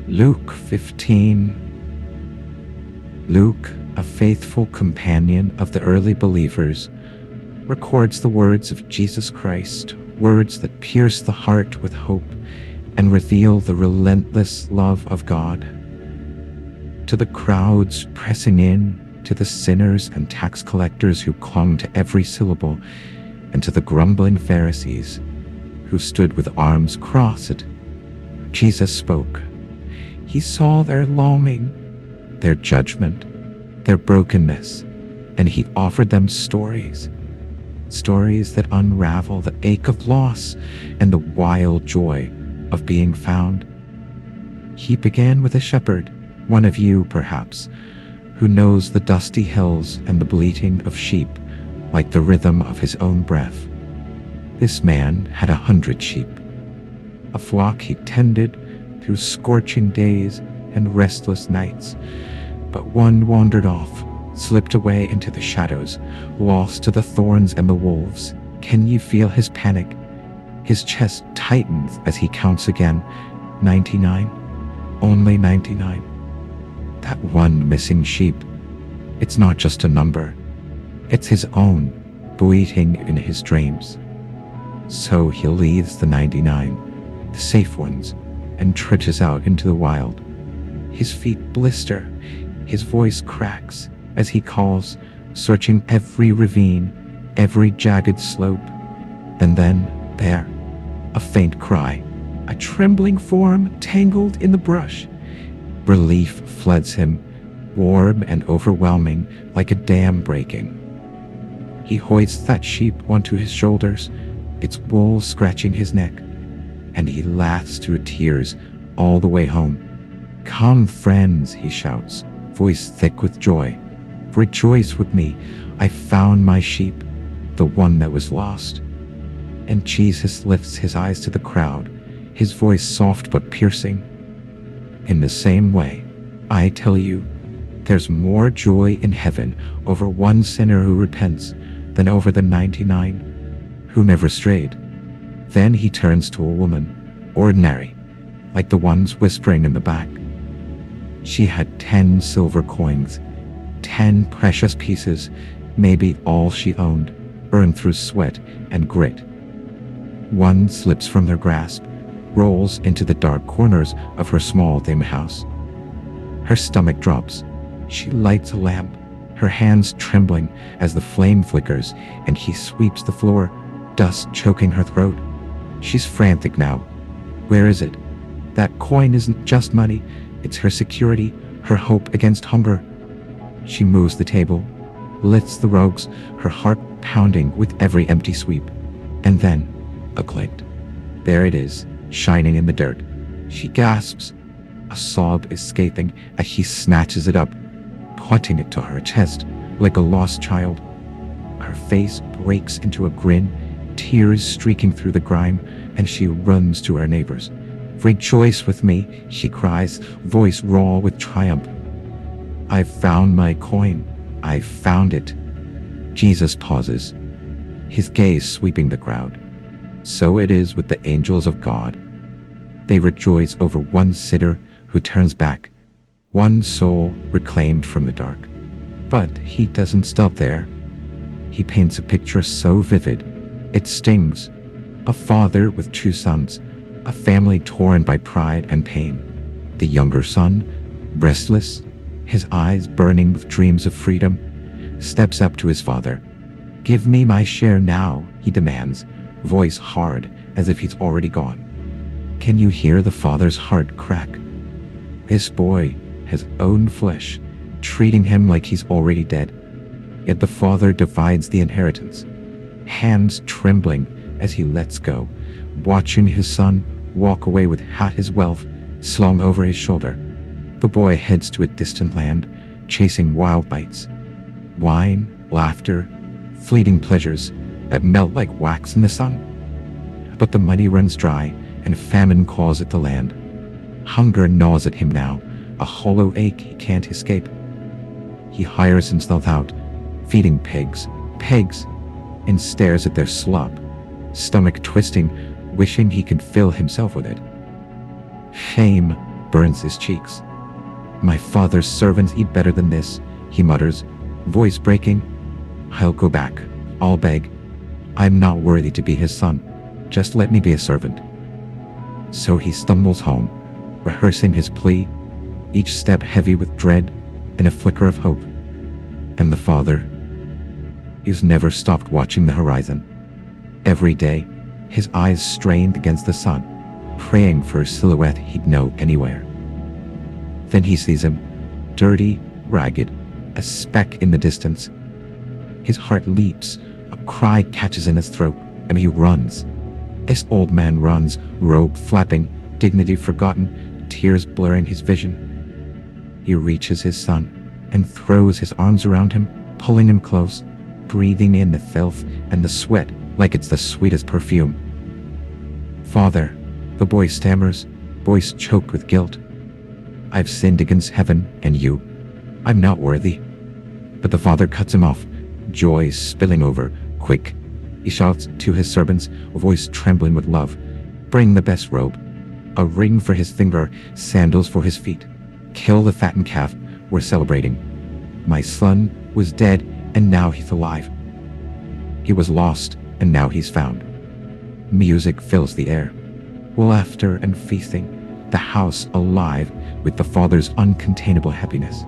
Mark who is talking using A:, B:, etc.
A: Luke 15. Luke, a faithful companion of the early believers, records the words of Jesus Christ, words that pierce the heart with hope and reveal the relentless love of God. To the crowds pressing in, to the sinners and tax collectors who clung to every syllable, and to the grumbling Pharisees who stood with arms crossed, Jesus spoke. He saw their longing, their judgment, their brokenness, and he offered them stories that unravel the ache of loss and the wild joy of being found. He began with a shepherd, one of you perhaps, who knows the dusty hills and the bleating of sheep like the rhythm of his own breath. This man had 100 sheep, a flock he tended through scorching days and restless nights. But one wandered off, slipped away into the shadows, lost to the thorns and the wolves. Can you feel his panic? His chest tightens as he counts again. 99. Only 99. That one missing sheep. It's not just a number. It's his own, bleating in his dreams. So he leaves the 99, the safe ones, and trudges out into the wild. His feet blister, his voice cracks as he calls, searching every ravine, every jagged slope. And then, there, a faint cry, a trembling form tangled in the brush. Relief floods him, warm and overwhelming, like a dam breaking. He hoists that sheep onto his shoulders, its wool scratching his neck, and he laughs through tears all the way home. "Come, friends," he shouts, voice thick with joy. "Rejoice with me. I found my sheep, the one that was lost." And Jesus lifts his eyes to the crowd, his voice soft but piercing. "In the same way, I tell you, there's more joy in heaven over one sinner who repents than over the 99 who never strayed." Then he turns to a woman, ordinary, like the ones whispering in the back. She had 10 silver coins, 10 precious pieces, maybe all she owned, earned through sweat and grit. One slips from their grasp, rolls into the dark corners of her small dim house. Her stomach drops. She lights a lamp, her hands trembling as the flame flickers, and he sweeps the floor, dust choking her throat. She's frantic now. Where is it? That coin isn't just money, it's her security, her hope against hunger. She moves the table, lifts the rugs, her heart pounding with every empty sweep. And then, a glint. There it is, shining in the dirt. She gasps, a sob escaping as she snatches it up, pointing it to her chest like a lost child. Her face breaks into a grin, tears streaking through the grime, and she runs to her neighbors. "Rejoice with me," she cries, voice raw with triumph. "I've found my coin. I've found it." Jesus pauses, his gaze sweeping the crowd. So it is with the angels of God. They rejoice over one sinner who turns back, one soul reclaimed from the dark. But he doesn't stop there. He paints a picture so vivid, it stings. A father with 2 sons, a family torn by pride and pain. The younger son, restless, his eyes burning with dreams of freedom, steps up to his father. "Give me my share now," he demands, voice hard as if he's already gone. Can you hear the father's heart crack? His boy has own flesh, treating him like he's already dead. Yet the father divides the inheritance, hands trembling as he lets go, watching his son walk away with half his wealth slung over his shoulder. The boy heads to a distant land, chasing wild bites. Wine, laughter, fleeting pleasures that melt like wax in the sun. But the money runs dry, and famine claws at the land. Hunger gnaws at him now, a hollow ache he can't escape. He hires himself out, feeding pigs, and stares at their slop, stomach twisting, wishing he could fill himself with it. Shame burns his cheeks. "My father's servants eat better than this," he mutters, voice breaking. "I'll go back. I'll beg. I'm not worthy to be his son. Just let me be a servant." So he stumbles home, rehearsing his plea, each step heavy with dread and a flicker of hope. And the father, he's never stopped watching the horizon. Every day, his eyes strained against the sun, praying for a silhouette he'd know anywhere. Then he sees him, dirty, ragged, a speck in the distance. His heart leaps, a cry catches in his throat, and he runs. This old man runs, robe flapping, dignity forgotten, tears blurring his vision. He reaches his son and throws his arms around him, pulling him close, breathing in the filth and the sweat like it's the sweetest perfume. "Father," the boy stammers, voice choked with guilt. "I've sinned against heaven and you. I'm not worthy." But the father cuts him off, joy spilling over. "Quick," he shouts to his servants, a voice trembling with love. "Bring the best robe, a ring for his finger, sandals for his feet. Kill the fattened calf, we're celebrating. My son was dead and now he's alive. He was lost and now he's found." Music fills the air, laughter and feasting, the house alive with the father's uncontainable happiness.